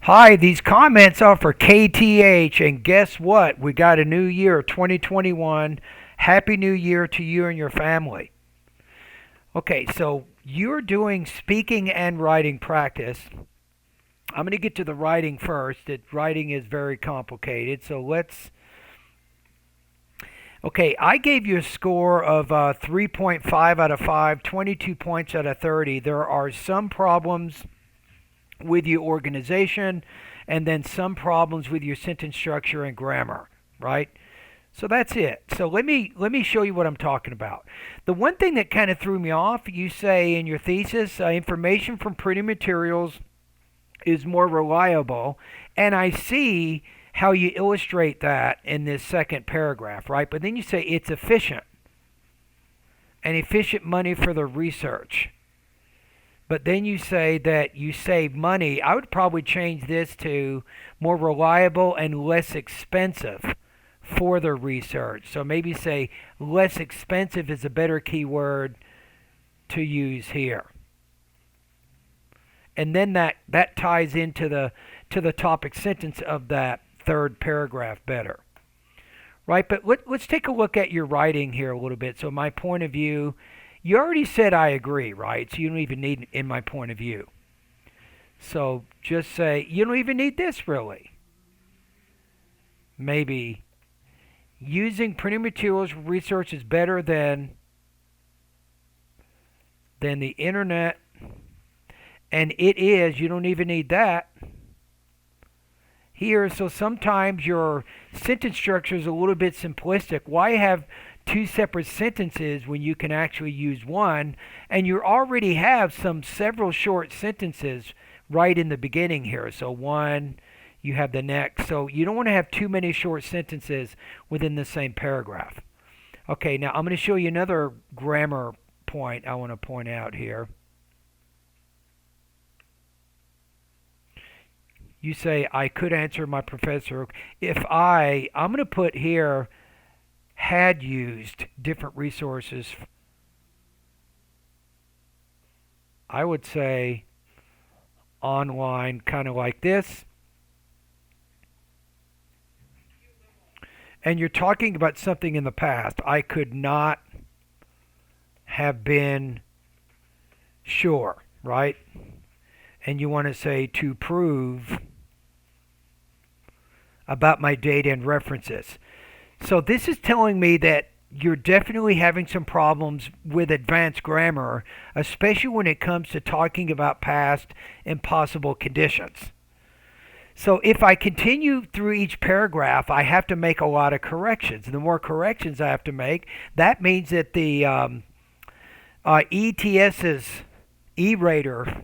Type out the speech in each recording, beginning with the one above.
Hi, these comments are for KTH, and guess what? We got a new year, 2021. Happy New Year to you and your family. Okay, so you're doing speaking and writing practice. I'm going to get to the writing first. Writing is very complicated, so let's. Okay, I gave you a score of 3.5 out of 5, 22 points out of 30. There are some problems with your organization, and then some problems with your sentence structure and grammar, right? So that's it. So let me show you what I'm talking about. The one thing that kind of threw me off, you say in your thesis, information from printed materials is more reliable, and I see how you illustrate that in this second paragraph, right? But then you say it's efficient and efficient money for the research. But then you say that you save money. I would probably change this to more reliable and less expensive for the research. So maybe say less expensive is a better keyword to use here. And then that ties into the topic sentence of that third paragraph better. Right? But let's take a look at your writing here a little bit. So my point of view, you already said I agree, right? So you don't even need in my point of view. So just say you don't even need this really. Maybe using printed materials research is better than the internet, and it is. You don't even need that here. So sometimes your sentence structure is a little bit simplistic. Why have two separate sentences when you can actually use one? And you already have several short sentences right in the beginning here. So one, you have the next. So you don't want to have too many short sentences within the same paragraph. Okay, now I'm going to show you another grammar point I want to point out here. You say, I could answer my professor if I'm going to put here, had used different resources. I would say online, kind of like this. And you're talking about something in the past. I could not have been sure, right? And you want to say to prove about my data and references. So this is telling me that you're definitely having some problems with advanced grammar, especially when it comes to talking about past impossible conditions. So if I continue through each paragraph, I have to make a lot of corrections. The more corrections I have to make, that means that the ETS's E-Rater,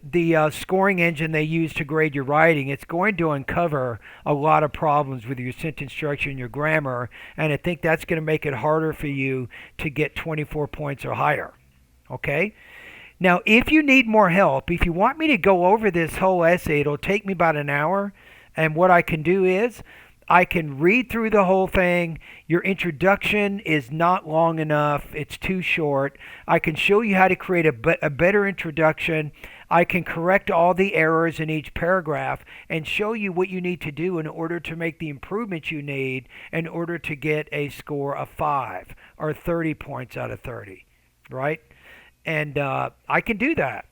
the scoring engine they use to grade your writing, it's going to uncover a lot of problems with your sentence structure and your grammar, and I think that's going to make it harder for you to get 24 points or higher. Okay? Now, if you need more help, if you want me to go over this whole essay, it'll take me about an hour, and what I can do is I can read through the whole thing. Your introduction is not long enough. It's too short. I can show you how to create a better introduction. I can correct all the errors in each paragraph and show you what you need to do in order to make the improvements you need in order to get a score of 5 or 30 points out of 30, right? And I can do that.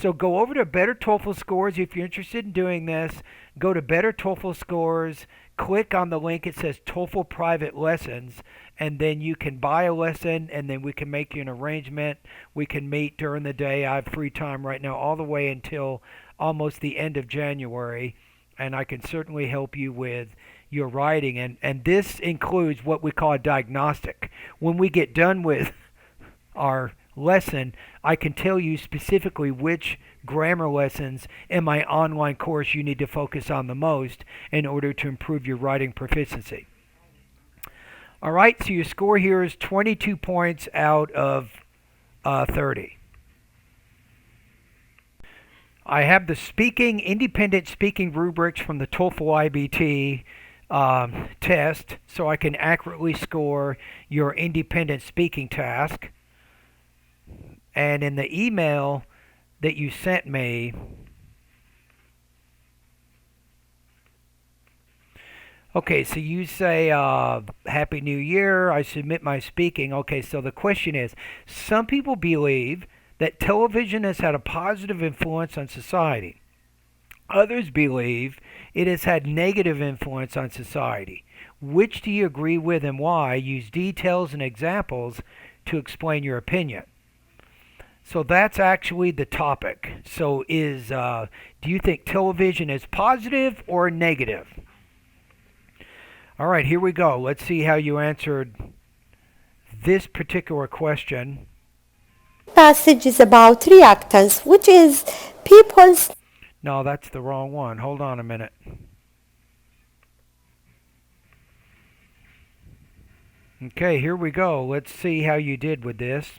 So go over to Better TOEFL Scores if you're interested in doing this. Go to Better TOEFL Scores, click on the link. It says TOEFL Private Lessons, and then you can buy a lesson, and then we can make you an arrangement. We can meet during the day. I have free time right now all the way until almost the end of January, and I can certainly help you with your writing. And this includes what we call a diagnostic. When we get done with our lesson, I can tell you specifically which grammar lessons in my online course you need to focus on the most in order to improve your writing proficiency. All right, so your score here is 22 points out of 30. I have the independent speaking rubrics from the TOEFL IBT test, so I can accurately score your independent speaking task. And in the email that you sent me, Okay, so you say, Happy New Year, I submit my speaking. Okay, so the question is, some people believe that television has had a positive influence on society. Others believe it has had negative influence on society. Which do you agree with and why? Use details and examples to explain your opinion. So that's actually the topic. So do you think television is positive or negative? All right, here we go. Let's see how you answered this particular question. Passage is about reactance, which is people's. No, that's the wrong one. Hold on a minute. Okay, here we go. Let's see how you did with this.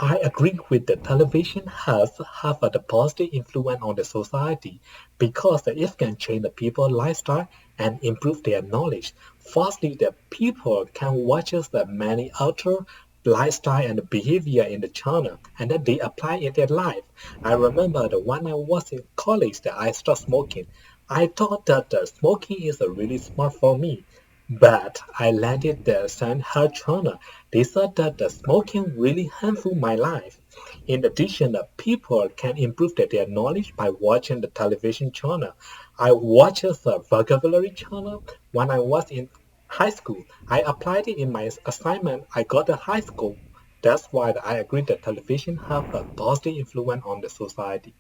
I agree with the television has have a positive influence on the society because it can change the people's lifestyle and improve their knowledge. Firstly, the people can watch the many alter lifestyle and behavior in the channel and then they apply in their life. I remember that when I was in college that I started smoking. I thought that smoking is really smart for me. But I landed the San China. They said that the smoking really harmful my life. In addition, the people can improve their knowledge by watching the television channel. I watched the vocabulary channel when I was in high school. I applied it in my assignment. I got a high score. That's why I agree that television have a positive influence on the society.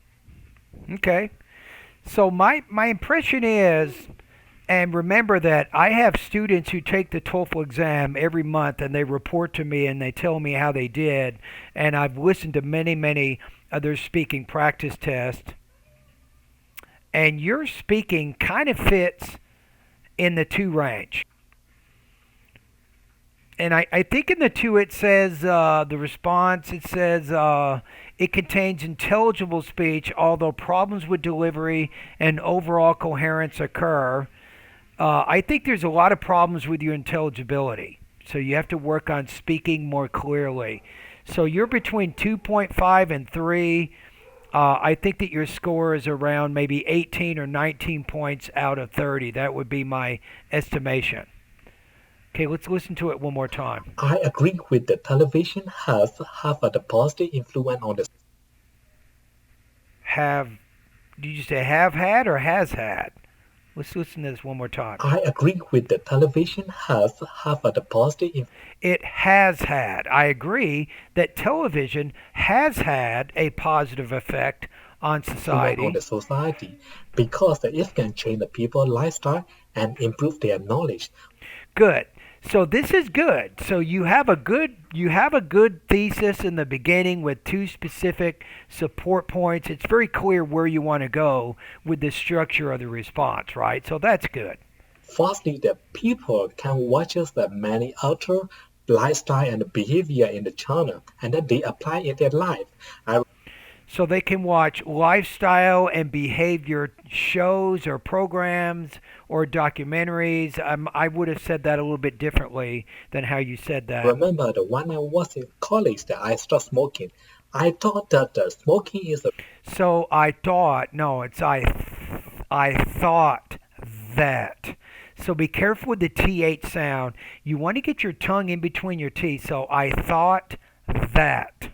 Okay. So my impression is, and remember that I have students who take the TOEFL exam every month and they report to me and they tell me how they did. And I've listened to many other speaking practice tests. And your speaking kind of fits in the two range. And I think in the two it says the response, it says it contains intelligible speech, although problems with delivery and overall coherence occur. I think there's a lot of problems with your intelligibility. So you have to work on speaking more clearly. So you're between 2.5 and 3. I think that your score is around maybe 18 or 19 points out of 30. That would be my estimation. Okay, let's listen to it one more time. I agree with the television has have a positive influence on the. Have, did you say have had or has had? Let's listen to this one more time. I agree with the television has have a positive It has had. I agree that television has had a positive effect on influence on society. the society because it can change the people's lifestyle and improve their knowledge. Good. So this is good. So you have a good thesis in the beginning with two specific support points. It's very clear where you want to go with the structure of the response, right? So that's good. Firstly, the people can watch the many alter lifestyle and behavior in the channel and then they apply in their life. I So they can watch lifestyle and behavior shows or programs or documentaries. I would have said that a little bit differently than how you said that. remember that when I was in college that I started smoking. I thought that smoking is a So I thought, no, it's I thought that. So be careful with the TH sound. You want to get your tongue in between your teeth. So I thought that.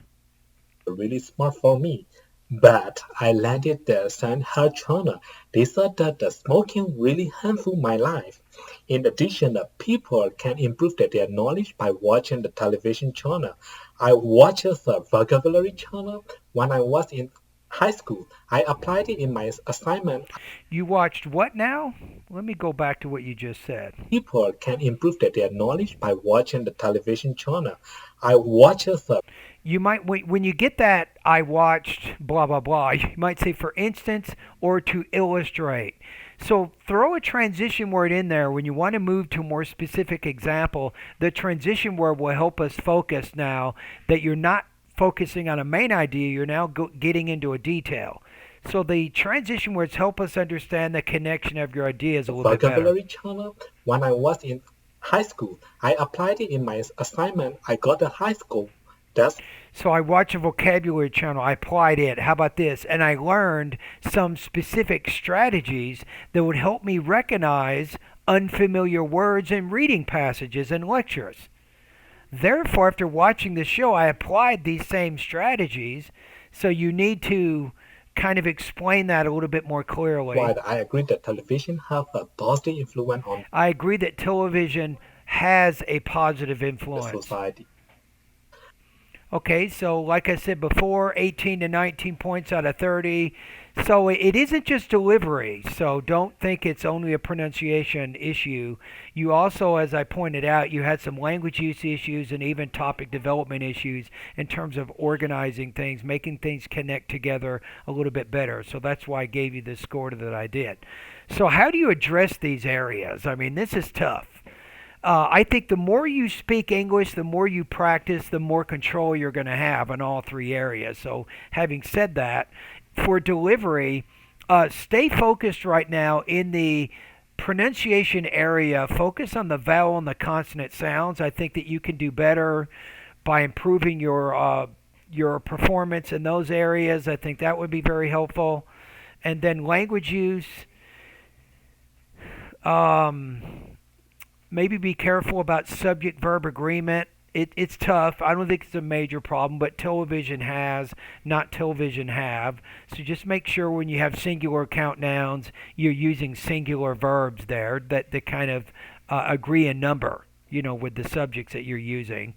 really smart for me. But I landed the San China. They said that the smoking really harmful my life. In addition, the people can improve their knowledge by watching the television channel. I watched the vocabulary channel when I was in high school. I applied it in my assignment. You watched what now? Let me go back to what you just said. People can improve their knowledge by watching the television channel. I watched the You might when you get that I watched blah blah blah, you might say for instance or to illustrate. So throw a transition word in there when you want to move to a more specific example. The transition word will help us focus now that you're not focusing on a main idea, you're now getting into a detail. So the transition words help us understand the connection of your ideas a little bit better. vocabulary channel when I was in high school. I applied it in my assignment. I got a high score. That's So I watched a vocabulary channel. I applied it. How about this? And I learned some specific strategies that would help me recognize unfamiliar words in reading passages and lectures. Therefore, after watching the show, I applied these same strategies. So you need to kind of explain that a little bit more clearly. While I agree that television have a positive influence on I agree that television has a positive the influence. society. Okay, so like I said before, 18 to 19 points out of 30. So it isn't just delivery. So don't think it's only a pronunciation issue. You also, as I pointed out, you had some language use issues and even topic development issues in terms of organizing things, making things connect together a little bit better. So that's why I gave you the score that I did. So how do you address these areas? I mean, this is tough. I think the more you speak English, the more you practice, the more control you're going to have in all three areas. So, having said that, for delivery, stay focused right now in the pronunciation area. Focus on the vowel and the consonant sounds. I think that you can do better by improving your performance in those areas. I think that would be very helpful. And then language use. Maybe be careful about subject-verb agreement. It's tough. I don't think it's a major problem, but television has, not television have. So just make sure when you have singular count nouns, you're using singular verbs there that kind of agree in number, with the subjects that you're using.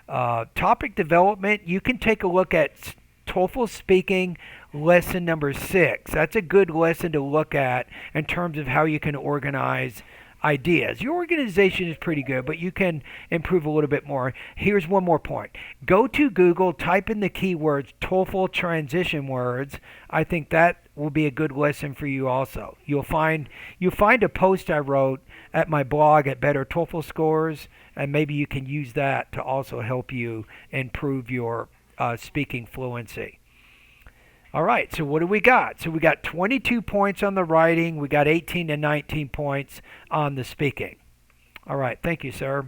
Topic development, you can take a look at TOEFL speaking lesson number 6. That's a good lesson to look at in terms of how you can organize ideas. Your organization is pretty good, but you can improve a little bit more. Here's one more point. Go to Google, type in the keywords TOEFL transition words. I think that will be a good lesson for you also. You'll find a post I wrote at my blog at Better TOEFL Scores, and maybe you can use that to also help you improve your speaking fluency. All right, so what do we got? So we got 22 points on the writing. We got 18 to 19 points on the speaking. All right, thank you, sir.